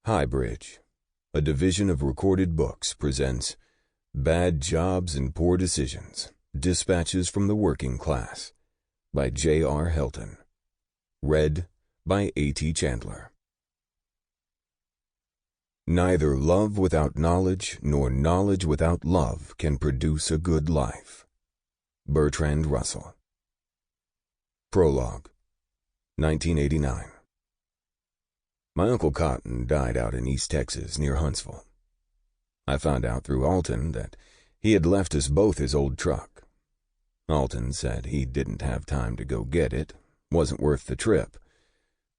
HighBridge, a division of Recorded Books, presents Bad Jobs and Poor Decisions, Dispatches from the Working Class by J.R. Helton. Read by A.T. Chandler. Neither love without knowledge nor knowledge without love can produce a good life. Bertrand Russell. Prologue, 1989. My Uncle Cotton died out in East Texas near Huntsville. I found out through Alton that he had left us both his old truck. Alton said he didn't have time to go get it, wasn't worth the trip.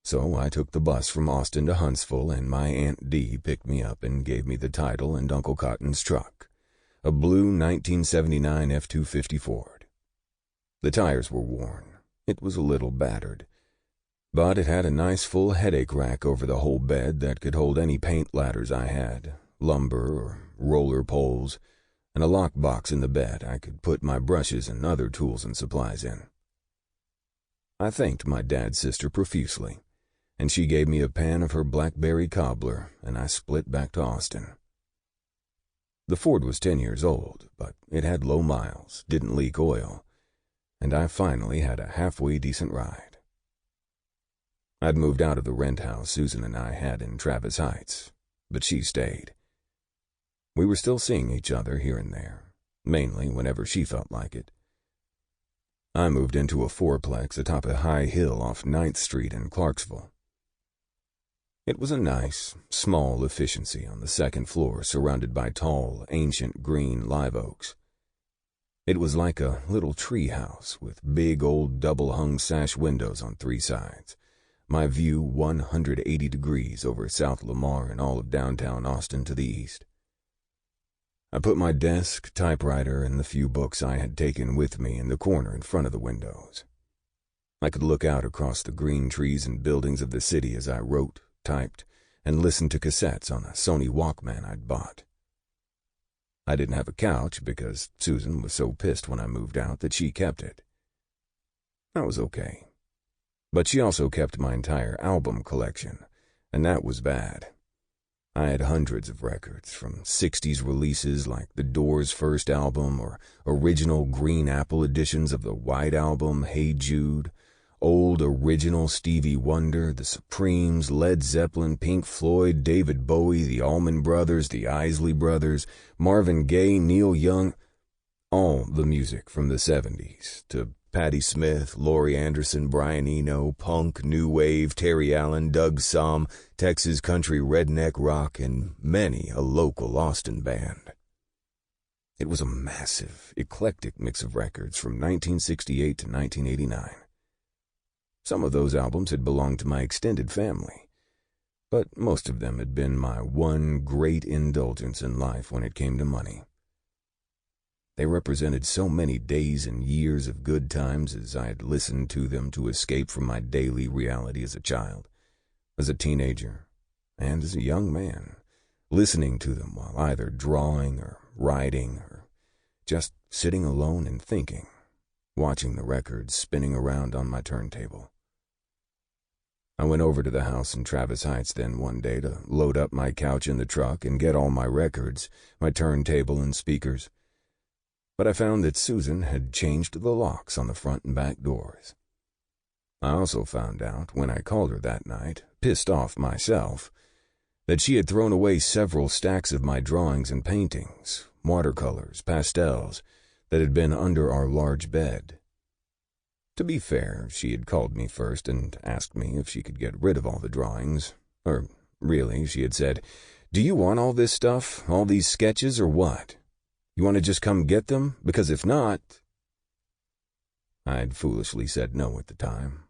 So I took the bus from Austin to Huntsville, and my Aunt Dee picked me up and gave me the title and Uncle Cotton's truck, a blue 1979 F-250 Ford. The tires were worn. It was a little battered, but it had a nice full headache rack over the whole bed that could hold any paint ladders I had, lumber or roller poles, and a lock box in the bed I could put my brushes and other tools and supplies in. I thanked my dad's sister profusely, and she gave me a pan of her blackberry cobbler, and I split back to Austin. The Ford was 10 years old, but it had low miles, didn't leak oil, and I finally had a halfway decent ride. I'd moved out of the rent house Susan and I had in Travis Heights, but she stayed. We were still seeing each other here and there, mainly whenever she felt like it. I moved into a fourplex atop a high hill off 9th Street in Clarksville. It was a nice, small efficiency on the second floor surrounded by tall, ancient green live oaks. It was like a little tree house with big old double-hung sash windows on 3 sides. My view 180 degrees over South Lamar and all of downtown Austin to the east. I put my desk, typewriter, and the few books I had taken with me in the corner in front of the windows. I could look out across the green trees and buildings of the city as I wrote, typed, and listened to cassettes on a Sony Walkman I'd bought. I didn't have a couch because Susan was so pissed when I moved out that she kept it. That was okay. But she also kept my entire album collection, and that was bad. I had hundreds of records, from 60s releases like the Doors' first album or original Green Apple editions of the White Album, Hey Jude, old original Stevie Wonder, the Supremes, Led Zeppelin, Pink Floyd, David Bowie, the Allman Brothers, the Isley Brothers, Marvin Gaye, Neil Young, all the music from the 70s to Patti Smith, Laurie Anderson, Brian Eno, punk, new wave, Terry Allen, Doug Somm, Texas country redneck rock, and many a local Austin band. It was a massive, eclectic mix of records from 1968 to 1989. Some of those albums had belonged to my extended family, but most of them had been my one great indulgence in life when it came to money. They represented so many days and years of good times as I had listened to them to escape from my daily reality as a child, as a teenager, and as a young man, listening to them while either drawing or writing or just sitting alone and thinking, watching the records spinning around on my turntable. I went over to the house in Travis Heights then one day to load up my couch in the truck and get all my records, my turntable and speakers. But I found that Susan had changed the locks on the front and back doors. I also found out, when I called her that night, pissed off myself, that she had thrown away several stacks of my drawings and paintings, watercolors, pastels, that had been under our large bed. To be fair, she had called me first and asked me if she could get rid of all the drawings. Or, really, she had said, "Do you want all this stuff, all these sketches, or what? You want to just come get them? Because if not..." I'd foolishly said no at the time.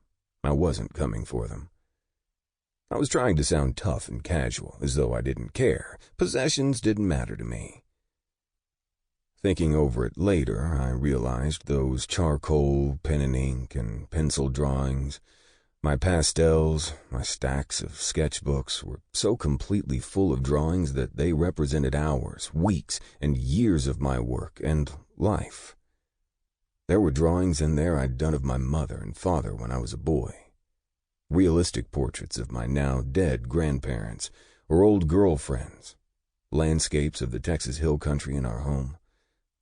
I wasn't coming for them. I was trying to sound tough and casual, as though I didn't care. Possessions didn't matter to me. Thinking over it later, I realized those charcoal, pen and ink, and pencil drawings, my pastels, my stacks of sketchbooks were so completely full of drawings that they represented hours, weeks, and years of my work and life. There were drawings in there I'd done of my mother and father when I was a boy. Realistic portraits of my now dead grandparents, or old girlfriends, landscapes of the Texas hill country in our home,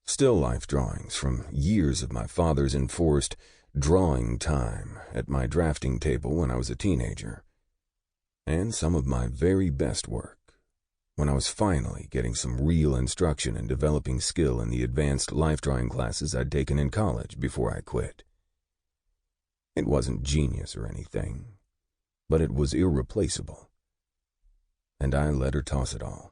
still life drawings from years of my father's enforced drawing time at my drafting table when I was a teenager, and some of my very best work when I was finally getting some real instruction and developing skill in the advanced life drawing classes I'd taken in college before I quit. It wasn't genius or anything, but it was irreplaceable, and I let her toss it all.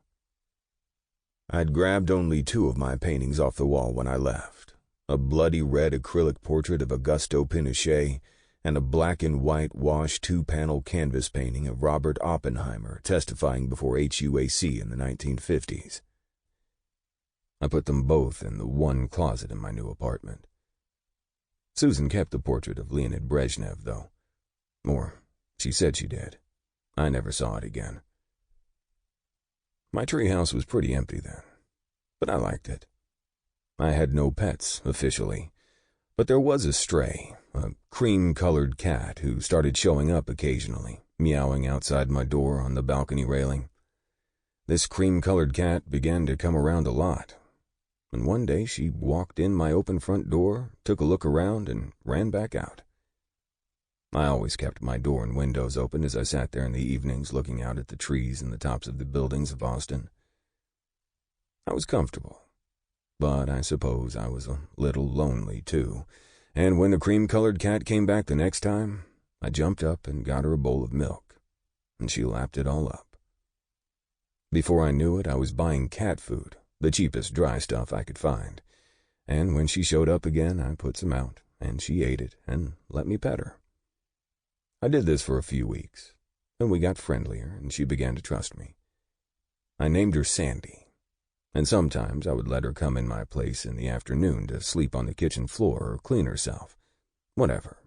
I'd grabbed only 2 of my paintings off the wall when I left, a bloody red acrylic portrait of Augusto Pinochet and a black and white wash 2-panel canvas painting of Robert Oppenheimer testifying before HUAC in the 1950s. I put them both in the one closet in my new apartment. Susan kept the portrait of Leonid Brezhnev, though. Or, she said she did. I never saw it again. My treehouse was pretty empty then, but I liked it. I had no pets, officially, but there was a stray, a cream-colored cat who started showing up occasionally, meowing outside my door on the balcony railing. This cream-colored cat began to come around a lot, and one day she walked in my open front door, took a look around, and ran back out. I always kept my door and windows open as I sat there in the evenings looking out at the trees and the tops of the buildings of Austin. I was comfortable, but I suppose I was a little lonely too, and when the cream-colored cat came back the next time, I jumped up and got her a bowl of milk, and she lapped it all up. Before I knew it, I was buying cat food, the cheapest dry stuff I could find, and when she showed up again, I put some out, and she ate it and let me pet her. I did this for a few weeks, and we got friendlier, and she began to trust me. I named her Sandy, and sometimes I would let her come in my place in the afternoon to sleep on the kitchen floor or clean herself, whatever.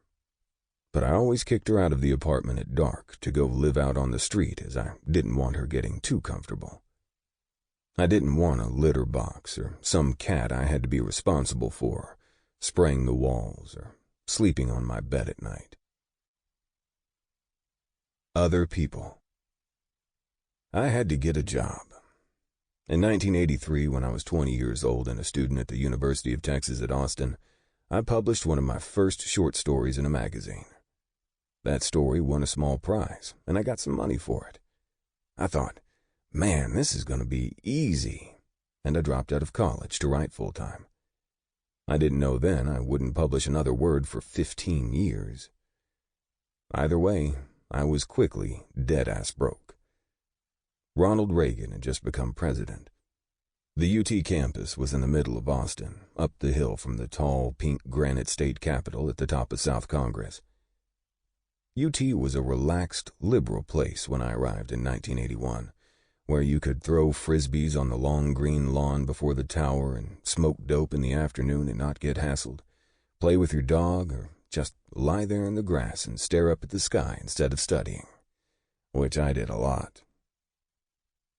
But I always kicked her out of the apartment at dark to go live out on the street, as I didn't want her getting too comfortable. I didn't want a litter box or some cat I had to be responsible for, spraying the walls or sleeping on my bed at night. Other people. I had to get a job. In 1983, when I was 20 years old and a student at the University of Texas at Austin, I published one of my first short stories in a magazine. That story won a small prize, and I got some money for it. I thought, man, this is going to be easy, and I dropped out of college to write full-time. I didn't know then I wouldn't publish another word for 15 years. Either way, I was quickly dead-ass broke. Ronald Reagan had just become president. The UT campus was in the middle of Austin, up the hill from the tall, pink granite state capitol at the top of South Congress. UT was a relaxed, liberal place when I arrived in 1981, where you could throw frisbees on the long green lawn before the tower and smoke dope in the afternoon and not get hassled, play with your dog, or just lie there in the grass and stare up at the sky instead of studying, which I did a lot.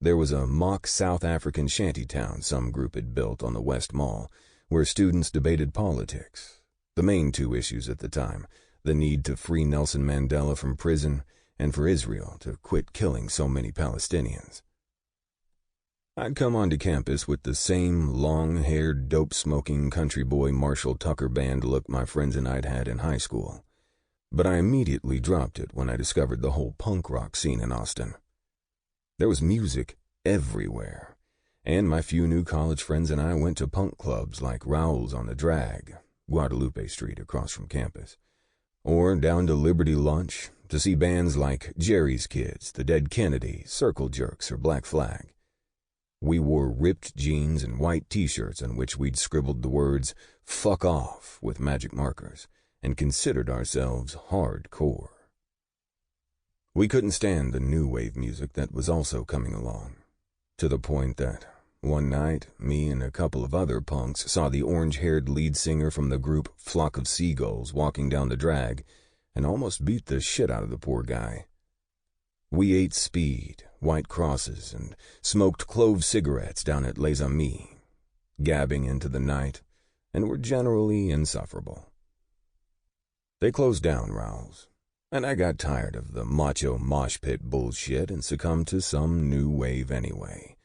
There was a mock South African shantytown some group had built on the West Mall, where students debated politics, the main 2 issues at the time, the need to free Nelson Mandela from prison and for Israel to quit killing so many Palestinians. I'd come onto campus with the same long-haired, dope-smoking country boy Marshall Tucker band look my friends and I'd had in high school, but I immediately dropped it when I discovered the whole punk rock scene in Austin. There was music everywhere, and my few new college friends and I went to punk clubs like Raoul's on the Drag, Guadalupe Street across from campus, or down to Liberty Lunch to see bands like Jerry's Kids, The Dead Kennedys, Circle Jerks, or Black Flag. We wore ripped jeans and white t-shirts on which we'd scribbled the words, "fuck off," with magic markers, and considered ourselves hardcore. We couldn't stand the new wave music that was also coming along, to the point that one night, me and a couple of other punks saw the orange-haired lead singer from the group Flock of Seagulls walking down the drag and almost beat the shit out of the poor guy. We ate speed, white crosses, and smoked clove cigarettes down at Les Amis, gabbing into the night, and were generally insufferable. They closed down Raoul's, and I got tired of the macho mosh pit bullshit and succumbed to some new wave anyway,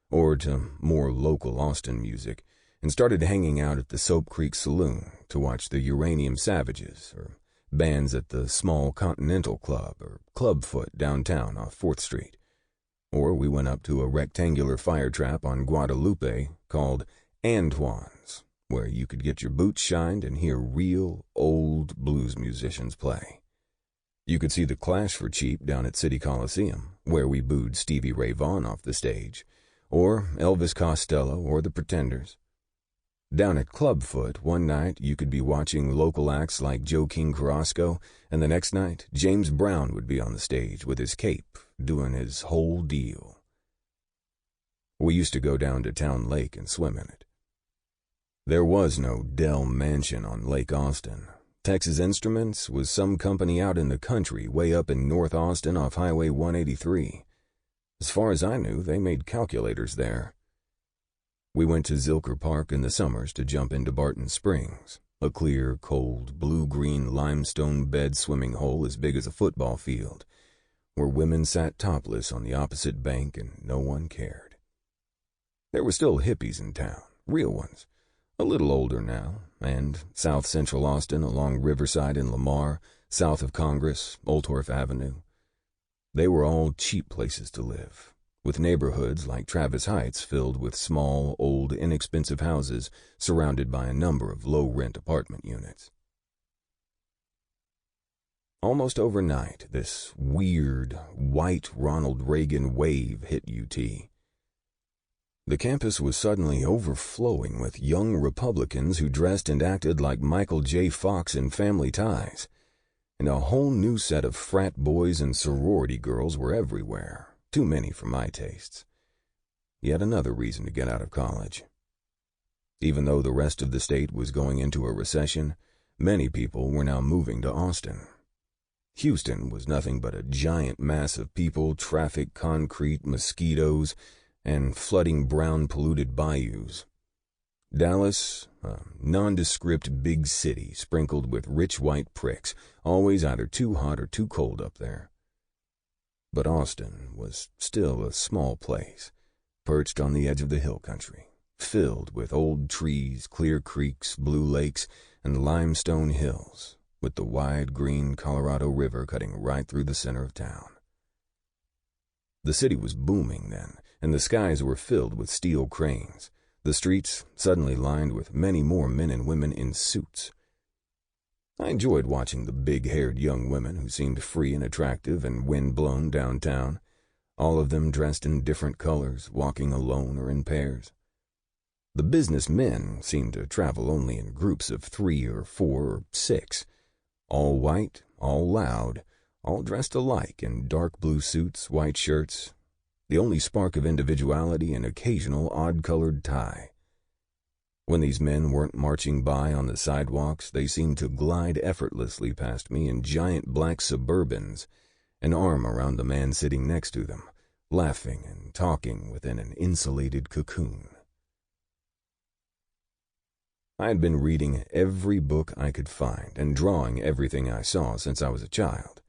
or to more local Austin music, and started hanging out at the Soap Creek Saloon to watch the Uranium Savages, or bands at the small Continental Club or Clubfoot downtown off 4th Street. Or we went up to a rectangular fire trap on Guadalupe called Antoine's, where you could get your boots shined and hear real, old blues musicians play. You could see the Clash for cheap down at City Coliseum, where we booed Stevie Ray Vaughan off the stage, or Elvis Costello or the Pretenders. Down at Clubfoot, one night you could be watching local acts like Joe King Carrasco, and the next night James Brown would be on the stage with his cape, doing his whole deal. We used to go down to Town Lake and swim in it. There was no Dell Mansion on Lake Austin. Texas Instruments was some company out in the country way up in North Austin off Highway 183. As far as I knew, they made calculators there. We went to Zilker Park in the summers to jump into Barton Springs, a clear, cold, blue-green limestone bed swimming hole as big as a football field, where women sat topless on the opposite bank and no one cared. There were still hippies in town, real ones, a little older now, and South Central Austin along Riverside and Lamar, south of Congress, Oltorf Avenue. They were all cheap places to live, with neighborhoods like Travis Heights filled with small, old, inexpensive houses surrounded by a number of low-rent apartment units. Almost overnight, this weird, white Ronald Reagan wave hit UT. The campus was suddenly overflowing with young Republicans who dressed and acted like Michael J. Fox in Family Ties, and a whole new set of frat boys and sorority girls were everywhere, too many for my tastes. Yet another reason to get out of college. Even though the rest of the state was going into a recession, many people were now moving to Austin. Houston was nothing but a giant mass of people, traffic, concrete, mosquitoes, and flooding brown polluted bayous. Dallas, a nondescript big city sprinkled with rich white pricks, always either too hot or too cold up there. But Austin was still a small place, perched on the edge of the hill country, filled with old trees, clear creeks, blue lakes, and limestone hills, with the wide green Colorado River cutting right through the center of town. The city was booming then, and the skies were filled with steel cranes, the streets suddenly lined with many more men and women in suits. I enjoyed watching the big-haired young women who seemed free and attractive and wind-blown downtown, all of them dressed in different colors, walking alone or in pairs. The businessmen seemed to travel only in groups of 3 or 4 or 6, all white, all loud, all dressed alike in dark blue suits, white shirts, the only spark of individuality an occasional odd-colored tie. When these men weren't marching by on the sidewalks, they seemed to glide effortlessly past me in giant black Suburbans, an arm around the man sitting next to them, laughing and talking within an insulated cocoon. I had been reading every book I could find and drawing everything I saw since I was a child.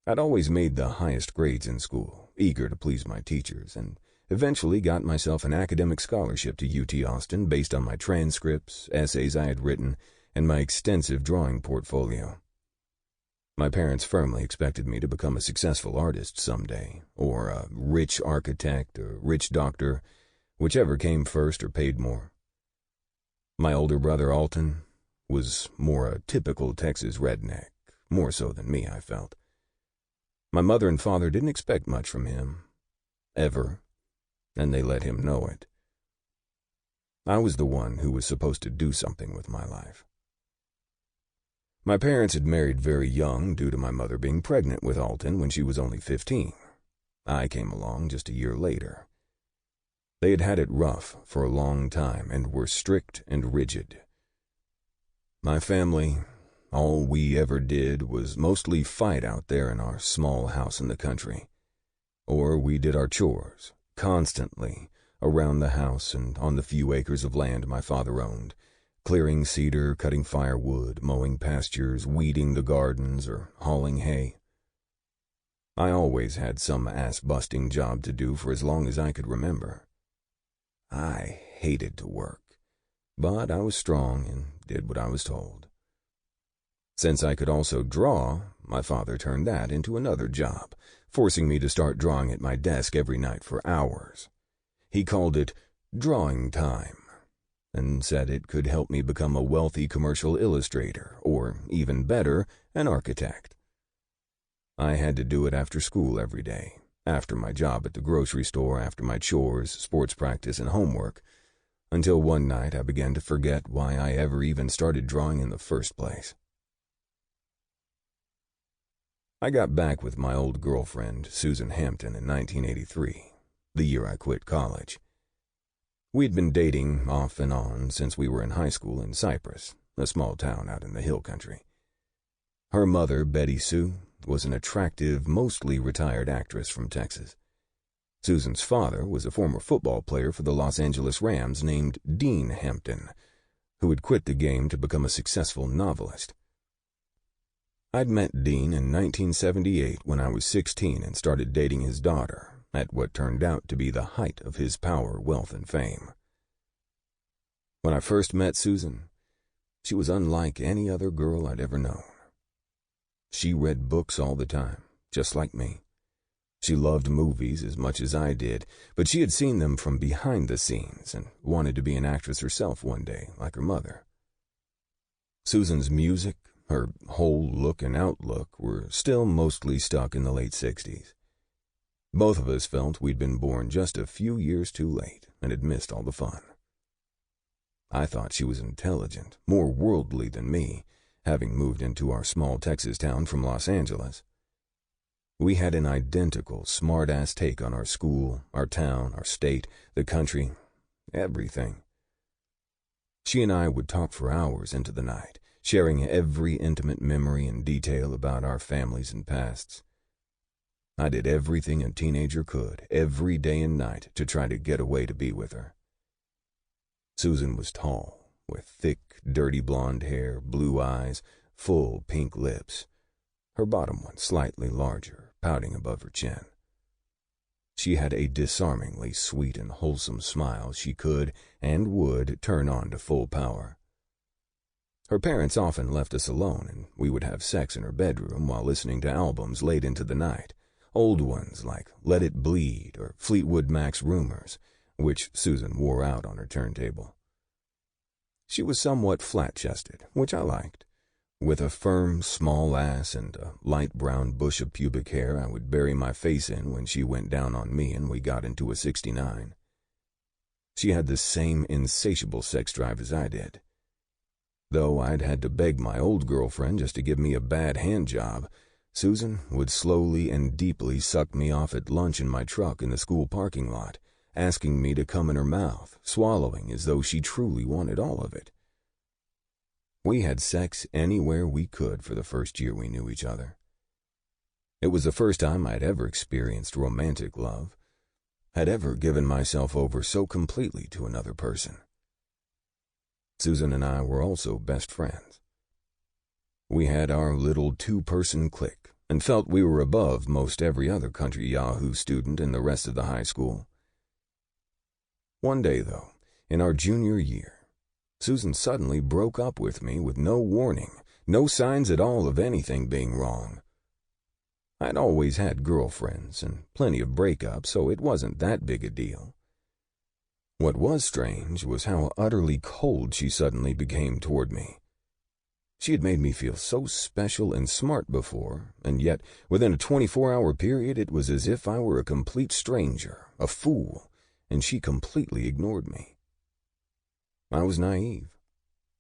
I'd always made the highest grades in school, eager to please my teachers, and eventually got myself an academic scholarship to UT Austin based on my transcripts, essays I had written, and my extensive drawing portfolio. My parents firmly expected me to become a successful artist someday, or a rich architect, a rich doctor, whichever came first or paid more. My older brother, Alton, was more a typical Texas redneck, more so than me, I felt. My mother and father didn't expect much from him, ever, and they let him know it. I was the one who was supposed to do something with my life. My parents had married very young due to my mother being pregnant with Alton when she was only 15. I came along just a year later. They had had it rough for a long time and were strict and rigid. My family, all we ever did was mostly fight out there in our small house in the country. Or we did our chores, constantly, around the house and on the few acres of land my father owned, clearing cedar, cutting firewood, mowing pastures, weeding the gardens, or hauling hay. I always had some ass-busting job to do for as long as I could remember. I hated to work, but I was strong and did what I was told. Since I could also draw, my father turned that into another job, forcing me to start drawing at my desk every night for hours. He called it drawing time, and said it could help me become a wealthy commercial illustrator, or, even better, an architect. I had to do it after school every day, after my job at the grocery store, after my chores, sports practice, and homework, until one night I began to forget why I ever even started drawing in the first place. I got back with my old girlfriend, Susan Hampton, in 1983, the year I quit college. We'd been dating off and on since we were in high school in Cypress, a small town out in the hill country. Her mother, Betty Sue, was an attractive, mostly retired actress from Texas. Susan's father was a former football player for the Los Angeles Rams named Dean Hampton, who had quit the game to become a successful novelist. I'd met Dean in 1978 when I was 16 and started dating his daughter, at what turned out to be the height of his power, wealth, and fame. When I first met Susan, she was unlike any other girl I'd ever known. She read books all the time, just like me. She loved movies as much as I did, but she had seen them from behind the scenes and wanted to be an actress herself one day, like her mother. Susan's music, her whole look and outlook, were still mostly stuck in the late 60s. Both of us felt we'd been born just a few years too late and had missed all the fun. I thought she was intelligent, more worldly than me, having moved into our small Texas town from Los Angeles. We had an identical smart-ass take on our school, our town, our state, the country, everything. She and I would talk for hours into the night, sharing every intimate memory and detail about our families and pasts. I did everything a teenager could, every day and night, to try to get away to be with her. Susan was tall, with thick, dirty blonde hair, blue eyes, full pink lips, her bottom one slightly larger, pouting above her chin. She had a disarmingly sweet and wholesome smile she could and would turn on to full power. Her parents often left us alone, and we would have sex in her bedroom while listening to albums late into the night, old ones like Let It Bleed or Fleetwood Mac's Rumors, which Susan wore out on her turntable. She was somewhat flat-chested, which I liked. With a firm, small ass and a light brown bush of pubic hair I would bury my face in when she went down on me and we got into a 69. She had the same insatiable sex drive as I did. Though I'd had to beg my old girlfriend just to give me a bad hand job, Susan would slowly and deeply suck me off at lunch in my truck in the school parking lot, asking me to come in her mouth, swallowing as though she truly wanted all of it. We had sex anywhere we could for the first year we knew each other. It was the first time I'd ever experienced romantic love, had ever given myself over so completely to another person. Susan and I were also best friends. We had our little two-person clique and felt we were above most every other country Yahoo student in the rest of the high school. One day, though, in our junior year, Susan suddenly broke up with me with no warning, no signs at all of anything being wrong. I'd always had girlfriends and plenty of breakups, so it wasn't that big a deal. What was strange was how utterly cold she suddenly became toward me. She had made me feel so special and smart before, and yet within a 24-hour period it was as if I were a complete stranger, a fool, and she completely ignored me. I was naive.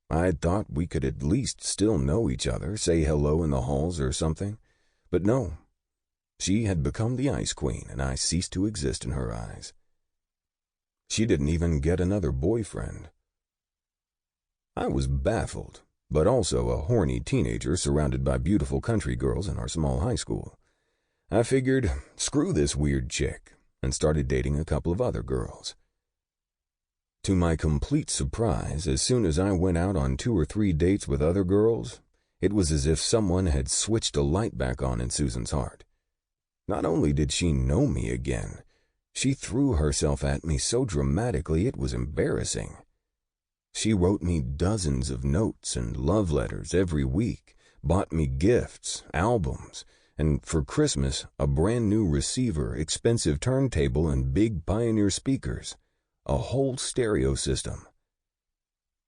I'd thought we could at least still know each other, say hello in the halls or something, but no. She had become the Ice Queen, and I ceased to exist in her eyes. She didn't even get another boyfriend. I was baffled, but also a horny teenager surrounded by beautiful country girls in our small high school. I figured, screw this weird chick, and started dating a couple of other girls. To my complete surprise, as soon as I went out on 2 or 3 dates with other girls, it was as if someone had switched a light back on in Susan's heart. Not only did she know me again, she threw herself at me so dramatically it was embarrassing. She wrote me dozens of notes and love letters every week, bought me gifts, albums, and for Christmas, a brand new receiver, expensive turntable, and big Pioneer speakers, a whole stereo system.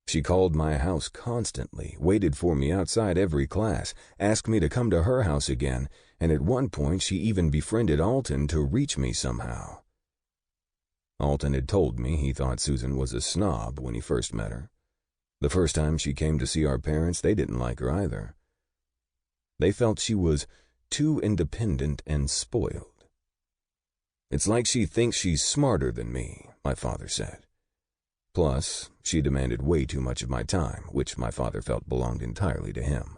She called my house constantly, waited for me outside every class, asked me to come to her house again, and at one point she even befriended Helton to reach me somehow. Helton had told me he thought Susan was a snob when he first met her. The first time she came to see our parents, they didn't like her either. They felt she was too independent and spoiled. "It's like she thinks she's smarter than me," my father said. Plus, she demanded way too much of my time, which my father felt belonged entirely to him.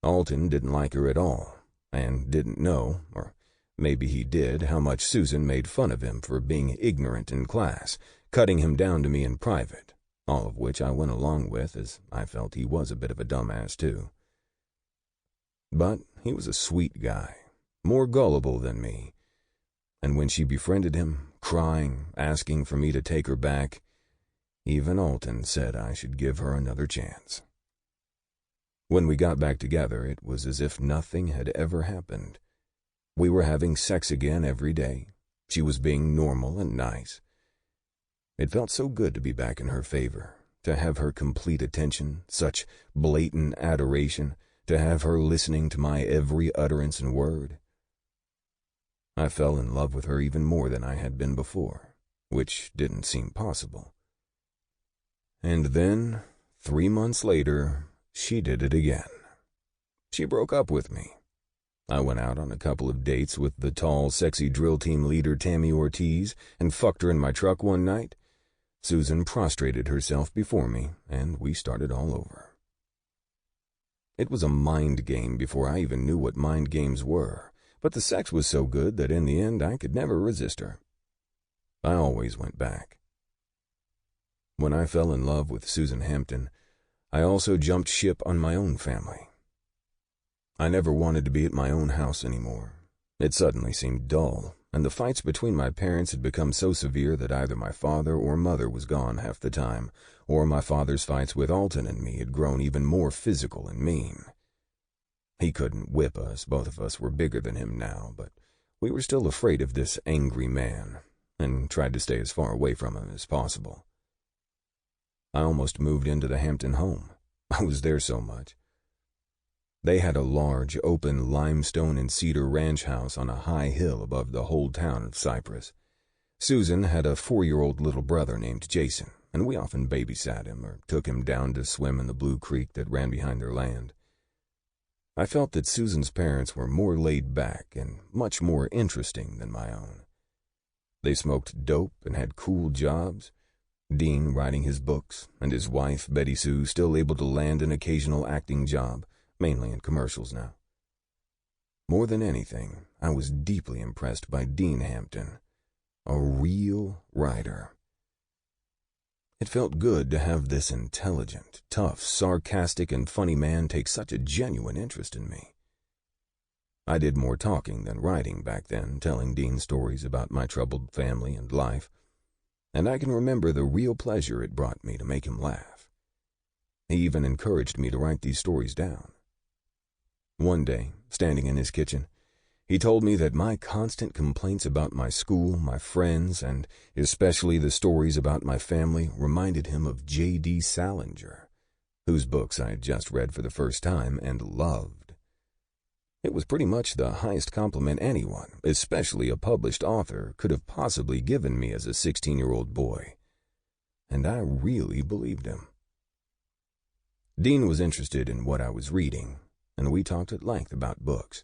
Helton didn't like her at all, and didn't know, or maybe he did, how much Susan made fun of him for being ignorant in class, cutting him down to me in private, all of which I went along with, as I felt he was a bit of a dumbass too. But he was a sweet guy, more gullible than me, and when she befriended him, crying, asking for me to take her back, even Helton said I should give her another chance. When we got back together, it was as if nothing had ever happened. We were having sex again every day. She was being normal and nice. It felt so good to be back in her favor, to have her complete attention, such blatant adoration, to have her listening to my every utterance and word. I fell in love with her even more than I had been before, which didn't seem possible. And then, 3 months later, she did it again. She broke up with me. I went out on a couple of dates with the tall, sexy drill team leader Tammy Ortiz and fucked her in my truck one night. Susan prostrated herself before me, and we started all over. It was a mind game before I even knew what mind games were, but the sex was so good that in the end I could never resist her. I always went back. When I fell in love with Susan Hampton, I also jumped ship on my own family. I never wanted to be at my own house anymore. It suddenly seemed dull, and the fights between my parents had become so severe that either my father or mother was gone half the time, or my father's fights with Helton and me had grown even more physical and mean. He couldn't whip us, both of us were bigger than him now, but we were still afraid of this angry man, and tried to stay as far away from him as possible. I almost moved into the Hampton home. I was there so much. They had a large, open limestone and cedar ranch house on a high hill above the whole town of Cypress. Susan had a 4-year-old little brother named Jason, and we often babysat him or took him down to swim in the blue creek that ran behind their land. I felt that Susan's parents were more laid back and much more interesting than my own. They smoked dope and had cool jobs, Dean writing his books, and his wife, Betty Sue, still able to land an occasional acting job, mainly in commercials now. More than anything, I was deeply impressed by Dean Hampton, a real writer. It felt good to have this intelligent, tough, sarcastic, and funny man take such a genuine interest in me. I did more talking than writing back then, telling Dean stories about my troubled family and life, and I can remember the real pleasure it brought me to make him laugh. He even encouraged me to write these stories down. One day, standing in his kitchen, he told me that my constant complaints about my school, my friends, and especially the stories about my family reminded him of J.D. Salinger, whose books I had just read for the first time and loved. It was pretty much the highest compliment anyone, especially a published author, could have possibly given me as a 16-year-old boy, and I really believed him. Dean was interested in what I was reading, and we talked at length about books.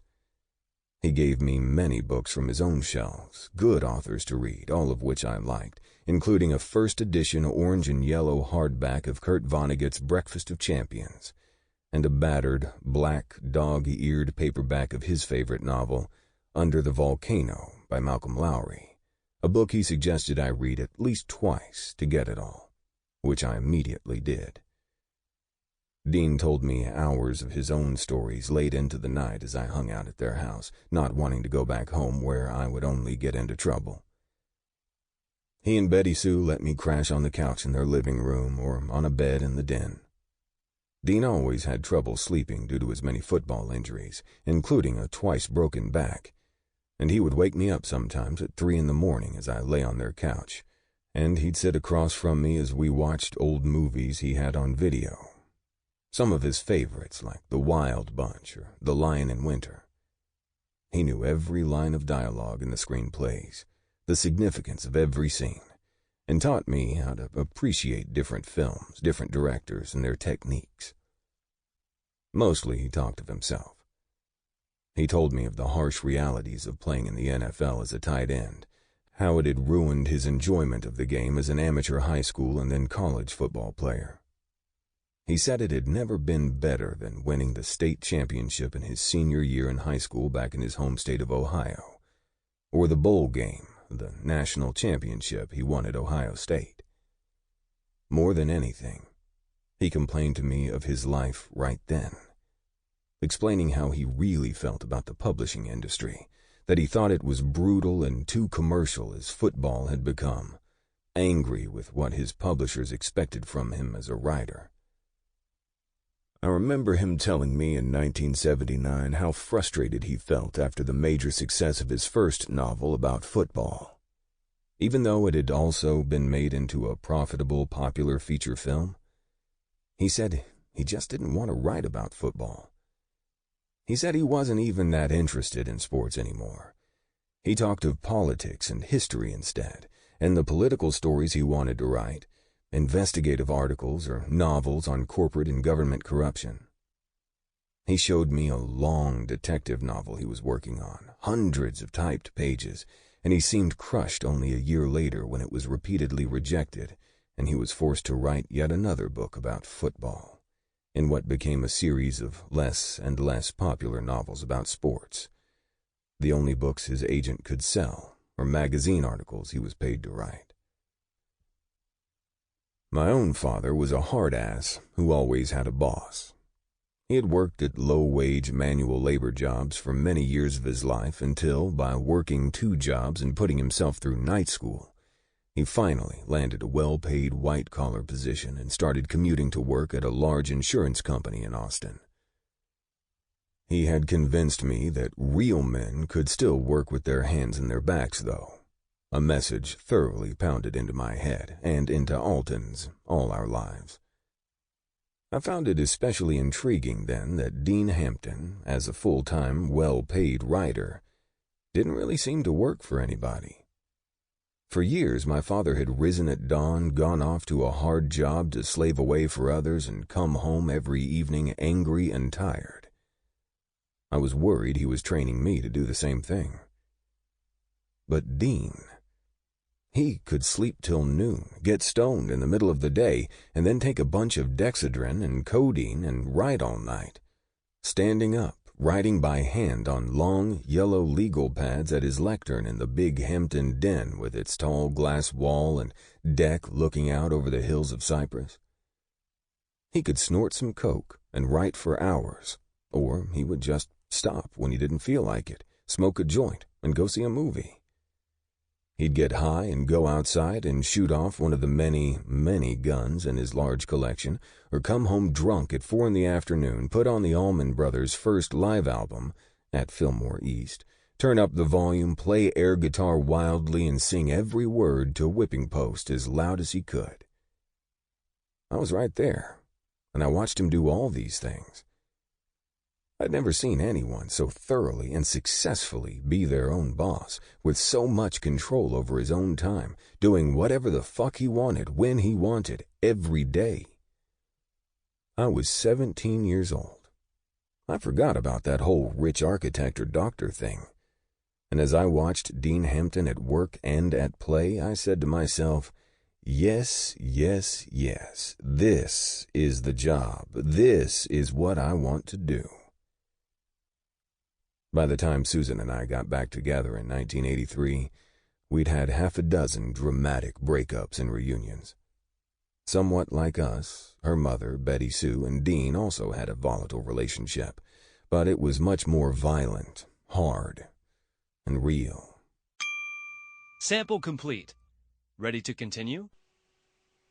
He gave me many books from his own shelves, good authors to read, all of which I liked, including a first edition orange and yellow hardback of Kurt Vonnegut's Breakfast of Champions, and a battered, black, dog-eared paperback of his favorite novel, Under the Volcano by Malcolm Lowry, a book he suggested I read at least twice to get it all, which I immediately did. Dean told me hours of his own stories late into the night as I hung out at their house, not wanting to go back home where I would only get into trouble. He and Betty Sue let me crash on the couch in their living room or on a bed in the den. Dean always had trouble sleeping due to his many football injuries, including a twice-broken back, and he would wake me up sometimes at 3 a.m. as I lay on their couch, and he'd sit across from me as we watched old movies he had on video. Some of his favorites, like The Wild Bunch or The Lion in Winter. He knew every line of dialogue in the screenplays, the significance of every scene, and taught me how to appreciate different films, different directors, and their techniques. Mostly he talked of himself. He told me of the harsh realities of playing in the NFL as a tight end, how it had ruined his enjoyment of the game as an amateur high school and then college football player. He said it had never been better than winning the state championship in his senior year in high school back in his home state of Ohio, or the bowl game, the national championship he won at Ohio State. More than anything, he complained to me of his life right then, explaining how he really felt about the publishing industry, that he thought it was brutal and too commercial as football had become, angry with what his publishers expected from him as a writer. I remember him telling me in 1979 how frustrated he felt after the major success of his first novel about football. Even though it had also been made into a profitable, popular feature film, he said he just didn't want to write about football. He said he wasn't even that interested in sports anymore. He talked of politics and history instead, and the political stories he wanted to write, investigative articles or novels on corporate and government corruption. He showed me a long detective novel he was working on, hundreds of typed pages, and he seemed crushed only a year later when it was repeatedly rejected, and he was forced to write yet another book about football, in what became a series of less and less popular novels about sports, the only books his agent could sell, or magazine articles he was paid to write. My own father was a hard-ass who always had a boss. He had worked at low-wage manual labor jobs for many years of his life until, by working 2 jobs and putting himself through night school, he finally landed a well-paid white-collar position and started commuting to work at a large insurance company in Austin. He had convinced me that real men could still work with their hands and their backs, though. A message thoroughly pounded into my head and into Alton's all our lives. I found it especially intriguing then that Dean Hampton, as a full-time, well-paid writer, didn't really seem to work for anybody. For years, my father had risen at dawn, gone off to a hard job to slave away for others, and come home every evening angry and tired. I was worried he was training me to do the same thing. But Dean, he could sleep till noon, get stoned in the middle of the day, and then take a bunch of dexedrine and codeine and write all night, standing up, writing by hand on long, yellow legal pads at his lectern in the big Hampton den with its tall glass wall and deck looking out over the hills of Cyprus. He could snort some coke and write for hours, or he would just stop when he didn't feel like it, smoke a joint, and go see a movie. He'd get high and go outside and shoot off one of the many, many guns in his large collection, or come home drunk at 4 p.m, put on the Allman Brothers' first live album at Fillmore East, turn up the volume, play air guitar wildly, and sing every word to whipping post as loud as he could. I was right there, and I watched him do all these things. I'd never seen anyone so thoroughly and successfully be their own boss, with so much control over his own time, doing whatever the fuck he wanted, when he wanted, every day. I was 17 years old. I forgot about that whole rich architect or doctor thing. And as I watched Dean Hampton at work and at play, I said to myself, yes, yes, yes, this is the job. This is what I want to do. By the time Susan and I got back together in 1983, We'd had half a dozen dramatic breakups and reunions. Somewhat like us, her mother, Betty Sue, and Dean also had a volatile relationship, but it was much more violent, hard, and real. Sample complete. Ready to continue?